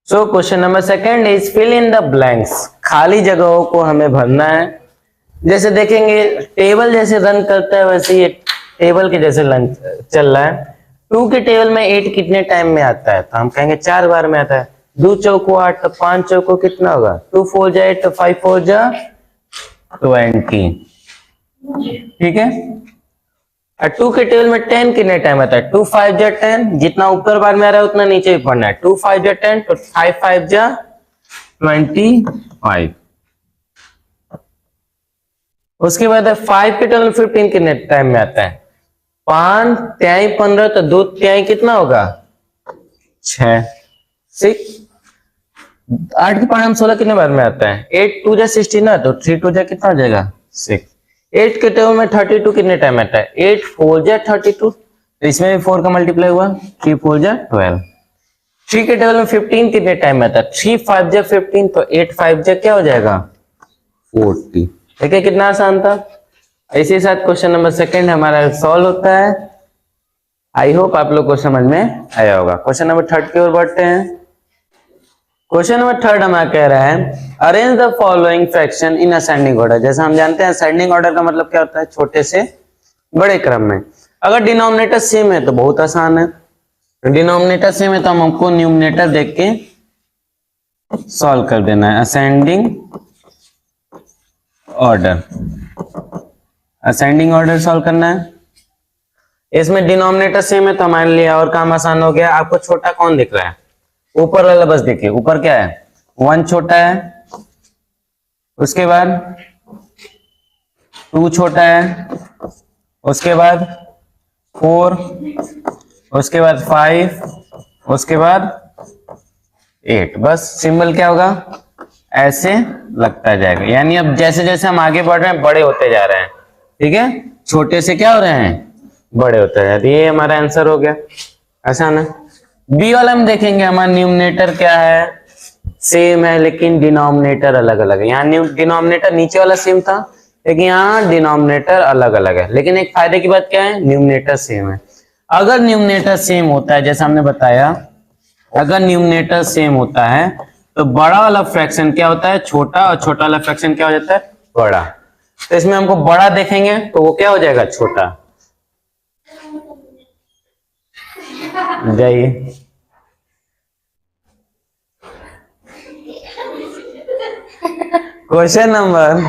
So question number second is fill in the blanks. खाली जगहों को हमें भरना है। जैसे देखेंगे टेबल जैसे रन करता है वैसे ये टेबल के जैसे रन चल रहा है। 2 के टेबल में 8 कितने टाइम में आता है, तो हम कहेंगे 4 बार में आता है। 2 चौको 8 तो 5 चौको कितना होगा, 2 4 जा 8 तो 5 4 जा 20। ठीक है। और 2 के टेबल में 10 कितने टाइम आता है, 2 5 जा 10, जितना ऊपर बार में आ रहा है उतना नीचे भी पढ़ना है। 2 5 जा 10 तो 5 5 जा 25। उसके बाद 5 के टेबल में 15 कितने टाइम में आता है, 5 त्याई 15 तो 2 त्याई कितना होगा 6 6। 8 के 5 16 कितने बार में आता है, 8 2 जा 16 ना, तो 3 2 जा कितना हो जाएगा 6। 8 के टेबल में 32 कितने टाइम आता है, 8 4 जा 32, तो इसमें भी 4 का मल्टीप्लाई हुआ, 3 4 जा 12। 3 के टेबल में 15 कितने टाइम आता है, 3 5 जा 15, तो 8 5 जा क्या हो जाएगा 40। ठीक है, कितना आसान था। इसी साथ क्वेश्चन नंबर सेकंड हमारा सॉल्व होता है। आई होप आप लोग को समझ में आया होगा। क्वेश्चन नंबर थर्ड की ओर बढ़ते हैं। क्वेश्चन नंबर थर्ड हमारा कह रहा है arrange the following fraction in ascending order. जैसा हम जानते हैं असेंडिंग ऑर्डर का मतलब क्या होता है, छोटे से बड़े क्रम में। अगर डिनोमिनेटर सेम है तो बहुत आसान है। डिनोमिनेटर सेम है तो हमको न्यूमरेटर देख के सॉल्व कर देना है। Ascending order, ascending order solve करना है। इसमें डिनोमिनेटर सेम है तो हमारे लिए और काम आसान हो गया। आपको छोटा कौन दिख रहा है, ऊपर वाला बस देखिए, ऊपर क्या है 1 छोटा है, उसके बाद 2 छोटा है, उसके बाद 4, उसके बाद 5, उसके बाद 8। बस सिंबल क्या होगा ऐसे लगता जाएगा। यानी अब जैसे जैसे हम आगे बढ़ रहे हैं बड़े होते जा रहे हैं। ठीक है, छोटे से क्या हो रहे हैं बड़े होते जा रहे हैं। ये हमारा आंसर हो गया, आसान है। बी वाला हम देखेंगे हमारा न्यूमरेटर क्या है, सेम है लेकिन डिनोमिनेटर अलग अलग है। यहाँ डिनोमिनेटर नीचे वाला सेम था लेकिन यहाँ डिनोमिनेटर अलग अलग है। लेकिन एक फायदे की बात क्या है, न्यूमरेटर सेम है। अगर न्यूमरेटर सेम होता है जैसा हमने बताया, अगर न्यूमरेटर सेम होता है तो बड़ा वाला फ्रैक्शन क्या होता है छोटा, और छोटा वाला फ्रैक्शन क्या हो जाता है बड़ा। तो इसमें हमको बड़ा देखेंगे तो वो क्या हो जाएगा छोटा। जाइए क्वेश्चन नंबर,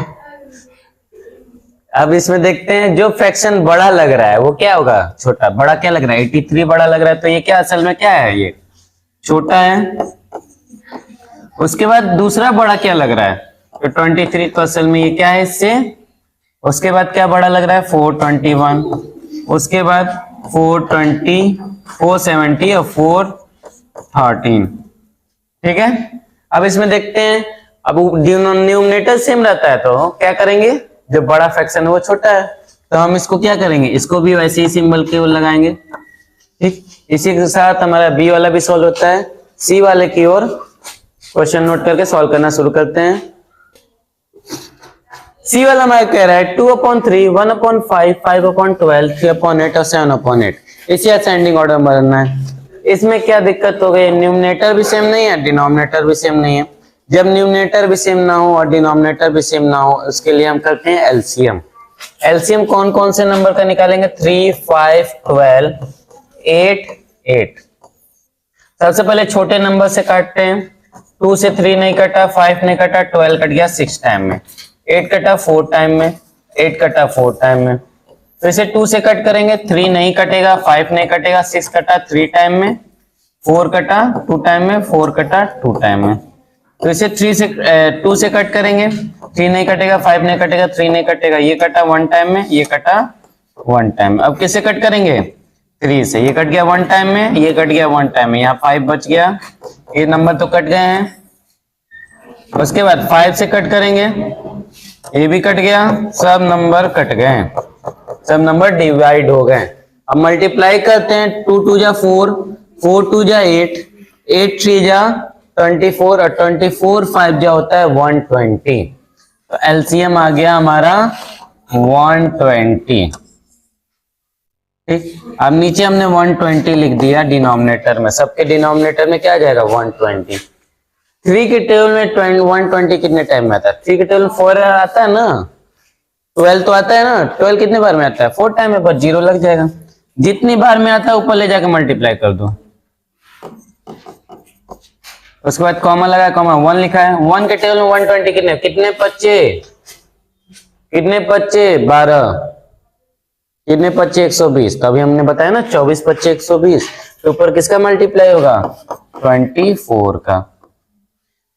अब इसमें देखते हैं जो फ्रैक्शन बड़ा लग रहा है वो क्या होगा छोटा। बड़ा क्या लग रहा है 83 बड़ा लग रहा है, तो ये क्या असल में क्या है, ये छोटा है। उसके बाद दूसरा बड़ा क्या लग रहा है, तो 23, तो असल में ये क्या है इससे। उसके बाद क्या बड़ा लग रहा है 421, उसके बाद 420, 470 और 413। ठीक है, अब इसमें देखते हैं, अब न्यूमरेटर सेम रहता है तो क्या करेंगे, जो बड़ा फ्रैक्शन है वो छोटा है तो हम इसको क्या करेंगे, इसको भी वैसे ही सिंबल के ओर लगाएंगे। ठीक, इसी के साथ हमारा बी वाला भी सॉल्व होता है। सी वाले की ओर क्वेश्चन नोट करके सॉल्व करना शुरू करते हैं। सी वाला हमारा कह रहा है 2/3, 1/5, 5/12, 3/8 और 7/8। इसी असेंडिंग ऑर्डर में बनना है। इसमें क्या दिक्कत हो गई, न्यूमरेटर भी सेम नहीं है, डिनोमिनेटर भी सेम नहीं है। जब न्यूमरेटर भी सेम ना हो और डिनोमिनेटर भी सेम ना हो, उसके लिए हम करते हैं एलसीएम। एलसीएम कौन कौन से नंबर का निकालेंगे, 3 5 12 8 8। सबसे पहले छोटे नंबर से काटते हैं। 2 से 3 नहीं कटा, 5 नहीं कटा, 12 कट गया 6 टाइम में, 8 कटा 4 टाइम में, 8 कटा 4 टाइम में। तो इसे 2 से कट करेंगे, 3 नहीं कटेगा, 5 नहीं कटेगा, 6 कटा 3 टाइम में, 4 कटा 2 टाइम में, 4 कटा 2 टाइम में। तो इसे 2 से कट करेंगे, 3 नहीं कटेगा, 5 नहीं कटेगा, 3 नहीं कटेगा, ये कटा 1 टाइम में, ये कटा 1 टाइम में। अब किसे कट करेंगे 3 से, ये कट गया 1 टाइम में, ये कट गया 1 टाइम में, यहाँ 5 बच गया, ये नंबर तो कट गए हैं। उसके बाद 5 से कट करेंगे, ये भी कट गया, सब नंबर कट गए, सब नंबर डिवाइड हो गए। अब मल्टीप्लाई करते हैं, 2 2 जा 4, 4 2 जा 8, 8 3 जा 24 और 24 5 जा होता है 120। तो एलसीएम आ गया हमारा 120। ठीक, अब नीचे हमने 120 लिख दिया डिनोमिनेटर में, सबके डिनोमिनेटर में क्या आ जाएगा 120। 3 के टेबल में 120 कितने टाइम में आता है? 3 के टेबल में 4 आता है ना, 12 तो आता है ना, 12 कितने बार में आता है? 4 टाइम में, पर 0 लग जाएगा। जितनी बार में आता है ऊपर ले जाके मल्टीप्लाई कर दो। उसके बाद कॉमा लगा, कॉमा 1 लिखा है। 1 के टेबल में 120 कितने कितने बच्चे, कितने बच्चे 12, कितने बच्चे 120। तो अभी हमने बताया ना 24 बच्चे 120, तो ऊपर किसका मल्टीप्लाई होगा? 24 का।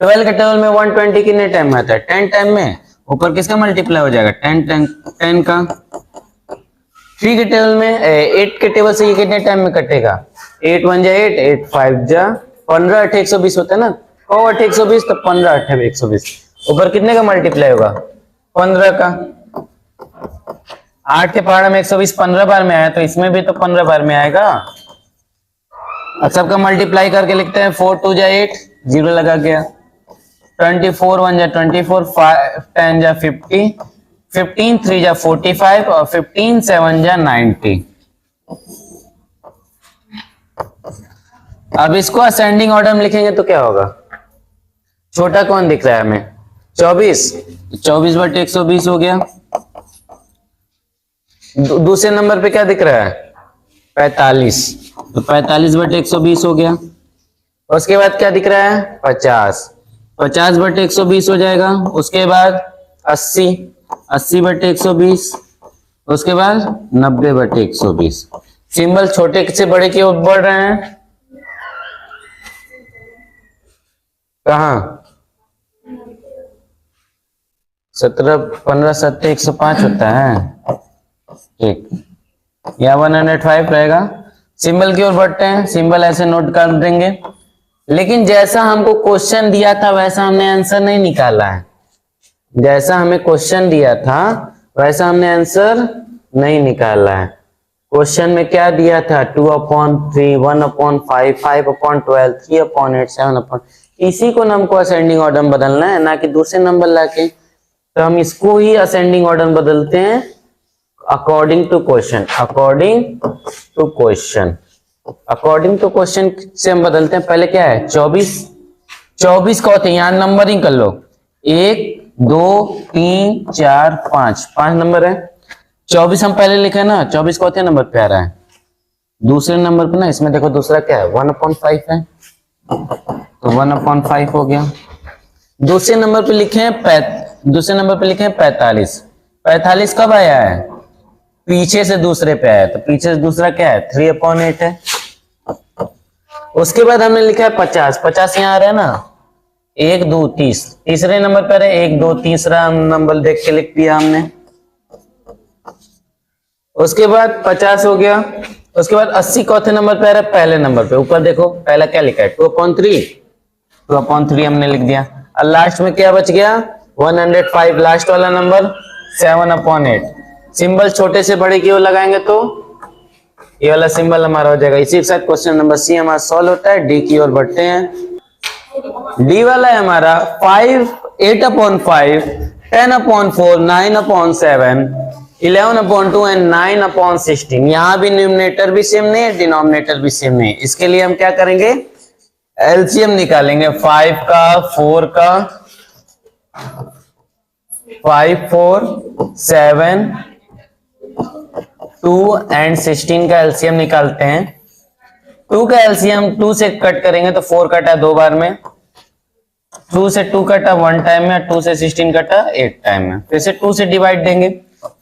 12 के टेबल में 120 कितने टाइम में आता है? 10 टाइम में, ऊपर किसका मल्टीप्लाई हो जाएगा? 10 का। 3 के टेबल में 8 के टेबल से ये कितने टाइम में कटेगा? 8 1 जा 8, 8 5 जा 15, 8 120 होता है ना, 8 120, तो 15 8 120, ऊपर कितने का मल्टीप्लाई होगा? 15 का। 8 के पहाड़ में 120 15 बार में आया, तो इसमें भी तो 15 बार में आएगा। अब सबका मल्टीप्लाई करके लिखते हैं। 4 2 जा 8, 0 लगा गया। 24 1 जा 24, 5 10 जा 50, 15 3 जा 45 और 15 7 जा 90। अब इसको असेंडिंग ऑर्डर में लिखेंगे तो क्या होगा? छोटा कौन दिख रहा है हमें? 24, 24 बटे 120 हो गया। दूसरे नंबर पे क्या दिख रहा है? 45, तो 45 बटे 120 हो गया। उसके बाद क्या दिख रहा है? 50, 50 बटे 120 हो जाएगा। उसके बाद 80, 80 बटे 120। उसके बाद 90 बटे 120। सिंबल छोटे से बड़े की ओर बढ़ रहे हैं। कहा? 17 15 7 105 होता है। ठीक, या 105 रहेगा। सिंबल की ओर बढ़ते हैं, सिंबल ऐसे नोट कर देंगे। लेकिन जैसा हमको क्वेश्चन दिया था वैसा हमने आंसर नहीं निकाला है। जैसा हमें क्वेश्चन दिया था वैसा हमने आंसर नहीं निकाला है। क्वेश्चन में क्या दिया था? 2/3, 1/5, 5/12, 3/8, 7/, इसी को हमको असेंडिंग ऑर्डर में बदलना है, ना कि दूसरे नंबर लाके। तो हम इसको ही असेंडिंग ऑर्डर में बदलते हैं according to question. According to question, according to question से हम बदलते हैं। पहले क्या है? 24, 24 का होते हैं, यहां नंबरिंग कर लो। 1 2 3 4 5, 5 नंबर है। 24 हम पहले लिखे ना, 24 का होते नंबर पे आ रहा है। दूसरे नंबर पे ना, इसमें देखो दूसरा क्या है? 1/5 है, तो 1/5 हो गया। दूसरे नंबर पे लिखे हैं दूसरे नंबर पे लिखे हैं 45। 45 कब आया है? पीछे से दूसरे पे आया, तो पीछे से दूसरा क्या है? 3/8 है। उसके बाद हमने लिखा है 50, 50 यहाँ आ रहा है ना, 1 2 30, तीसरे नंबर पर है 1 2, तीसरा नंबर देख के लिख दिया हमने। उसके बाद 50 हो गया। उसके बाद 80 चौथे नंबर पे आ रहा है, पहले नंबर पे। ऊपर देखो पहला क्या लिखा है? 2/3, 2/3 हमने लिख दिया। और लास्ट में क्या बच गया? 105, लास्ट वाला नंबर 7/8। सिंबल छोटे से बड़े की ओर लगाएंगे तो ये वाला सिंबल हमारा हो जाएगा। इसी के साथ क्वेश्चन नंबर सी हमारा सॉल्व होता है। डी की ओर बढ़ते हैं। डी वाला है हमारा 5, 8/5, 10/4, 9/7, 11/2 एंड 9/16। यहां भी न्यूमरेटर भी सेम नहीं है, डिनोमिनेटर भी सेम नहीं है। इसके लिए हम क्या करेंगे? एलसीएम निकालेंगे। 5 का 4 का 5 4 7 2 एंड 16 का एलसीएम निकालते हैं। 2 का एलसीएम 2 से कट करेंगे तो 4 कटा 2 बार में, 2 से 2 कटा 1 टाइम में, 2 से 16 कटा 8 टाइम में। फिर से 2 से डिवाइड देंगे।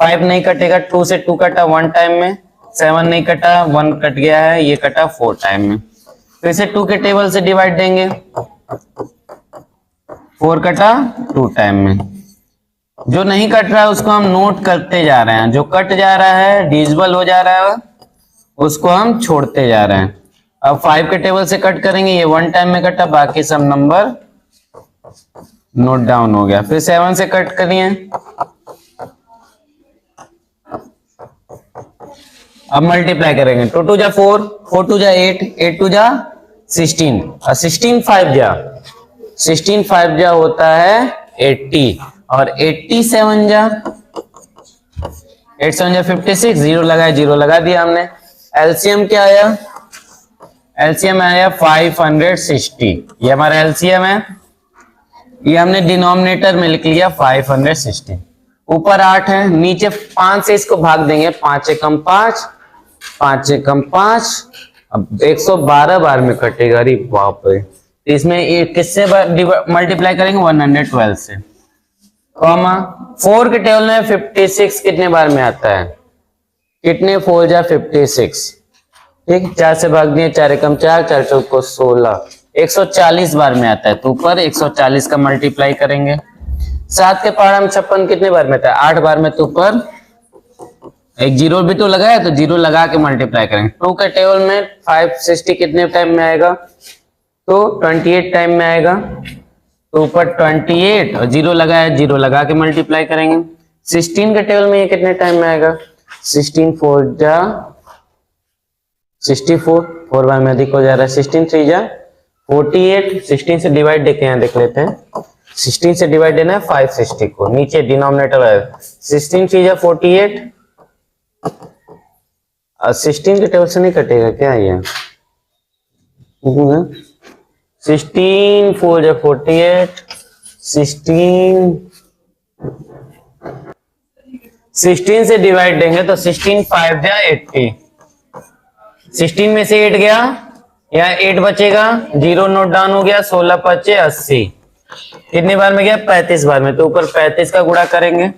5 नहीं कटेगा, 2 से 2 कटा 1 टाइम में, 7 नहीं कटा, 1 कट गया है, ये कटा 4 टाइम में। फिर से 2 के टेबल से डिवाइड देंगे, 4 कटा 2 टाइम में। जो नहीं कट रहा है उसको हम नोट करते जा रहे हैं, जो कट जा रहा है डिविजिबल हो जा रहा है उसको हम छोड़ते जा रहे हैं। अब 5 के टेबल से कट करेंगे, ये 1 टाइम में कटा, बाकी सब नंबर नोट डाउन हो गया। फिर 7 से कट करिए, अब मल्टीप्लाई करेंगे। 2 2 जा 4, 4 2 जा 8, 8 2 जा 16 और 16 5 जा 16 5 जा होता है 80 और 87 जा 8 7 जा 56, 0 लगाया, 0 लगा दिया हमने। एलसीएम क्या आया? एलसीएम आया 560। ये हमारा एलसीएम है ये हमने डिनोमिनेटर में लिख लिया 560। ऊपर 8 है, नीचे 5 से इसको भाग देंगे, 5 एकम 5, 5 एकम 5, अब 112 बार में कटेगा। अरे बाप रे, इसमें ये किससे मल्टीप्लाई करेंगे? 112 से। कॉमा 4 के टेबल में 56 कितने बार में आता है? कितने 4 जा 56, ठीक। 4 से भाग दिए, 4 एकम 4, 4 चौक को 16, 140 बार में आता है। तो ऊपर 140 का मल्टीप्लाई करेंगे। 7 के पहाड़ में 56 कितने बार में था? 8 बार में। तो ऊपर एक जीरो भी तो लगाया, तो जीरो लगा के मल्टीप्लाई करेंगे। 2 के टेबल में 560 कितने टाइम में आएगा? तो 28 टाइम में आएगा। तो ऊपर 28 और जीरो लगाया, जीरो लगा के मल्टीप्लाई करेंगे। 16 के टेबल में ये कितने टाइम में आएगा? 16 4 जा 64, 4 बार में अधिक हो जा रहा है। 16 3 जा 48, 16 से डिवाइड देखे यहाँ देख लेते हैं। 16 से डिवाइड देना है 560 को, नीचे डिनोमिनेटर है। 16 3 जा 48, 16 के टेबल से नहीं कटेगा क्या ये? 16 4 जा 48, 16 से डिवाइड देंगे तो 16 5 जा 80, 16 में से 8 गया, या 8 बचेगा, जीरो नोट डाउन हो गया। 16 5 80, कितने बार में गया? 35 बार में। तो ऊपर 35 का गुणा करेंगे,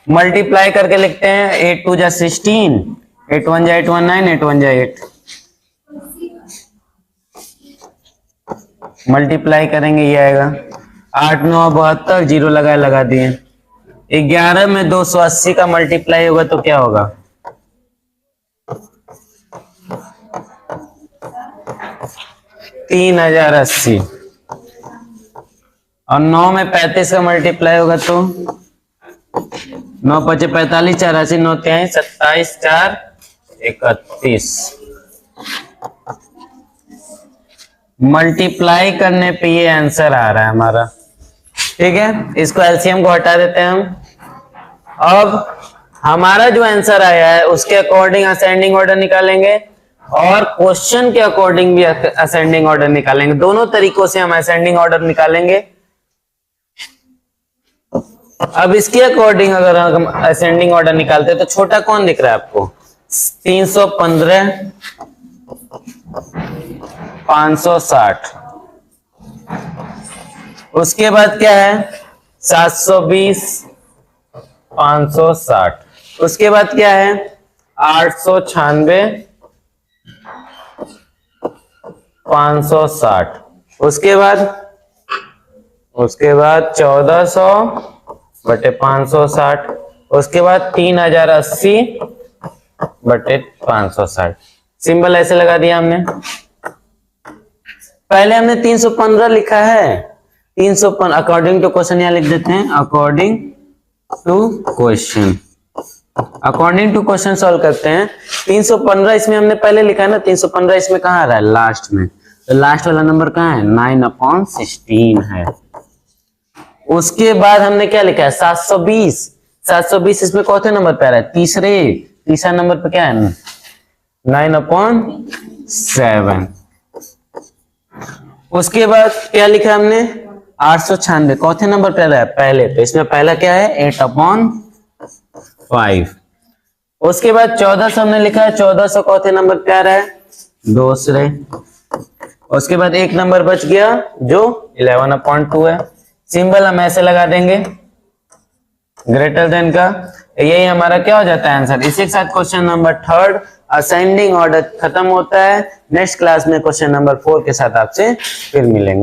मल्टीप्लाई करके लिखते हैं। 8 2 जा 16, 8 1 जा 8 1 9, 8 1 जा 8, मल्टीप्लाई करेंगे, ये आएगा 8 9 72, जीरो लगाए लगा दिए। 11 में 280 का मल्टीप्लाई होगा तो क्या होगा? 3080। और 9 में 35 का मल्टीप्लाई होगा तो 9 5 45, 84 9 3 27 4 31। मल्टीप्लाई करने पे ये आंसर आ रहा है हमारा, ठीक है। इसको एलसीएम को हटा देते हैं हम। अब हमारा जो आंसर आया है उसके अकॉर्डिंग असेंडिंग ऑर्डर निकालेंगे और क्वेश्चन के अकॉर्डिंग भी असेंडिंग ऑर्डर निकालेंगे। दोनों तरीकों से हम असेंडिंग ऑर्डर निकालेंगे। अब इसके अकॉर्डिंग अगर हम असेंडिंग ऑर्डर निकालते हैं तो छोटा कौन दिख रहा है आपको? 315 560। उसके बाद क्या है? 720 560। उसके बाद क्या है? 896 560। उसके बाद 1400 बटे 560। उसके बाद 3080 बटे 560। सिंबल ऐसे लगा दिया हमने। पहले हमने 315 लिखा है, 315 अकॉर्डिंग टू क्वेश्चन यहां लिख देते हैं। According to question, according to question solve करते हैं। 315 इसमें हमने पहले लिखा है ना, 315 इसमें कहाँ आ रहा है? लास्ट में। तो लास्ट वाला नंबर कहाँ है? 9/16 है। उसके बाद हमने क्या लिखा है? 720। 720 इसमें कौन नंबर पे आ रहा है? तीसरा नंबर पे क्या है? 9/7। उसके बाद क्या लिखा हमने? 896 कौन नंबर पे आ रहा है? पहले। तो इसमें पहला क्या है? 8/5। उसके बाद 1400 हमने लिखा है। 1400 कौन नंबर पे आ रहा है? दूसरे। उसके बाद एक नंबर बच गया जो 11/2 है। सिंबल हम ऐसे लगा देंगे ग्रेटर देन का। यही हमारा क्या हो जाता है आंसर। इसी के साथ क्वेश्चन नंबर 3 असेंडिंग ऑर्डर खत्म होता है। नेक्स्ट क्लास में क्वेश्चन नंबर 4 के साथ आपसे फिर मिलेंगे।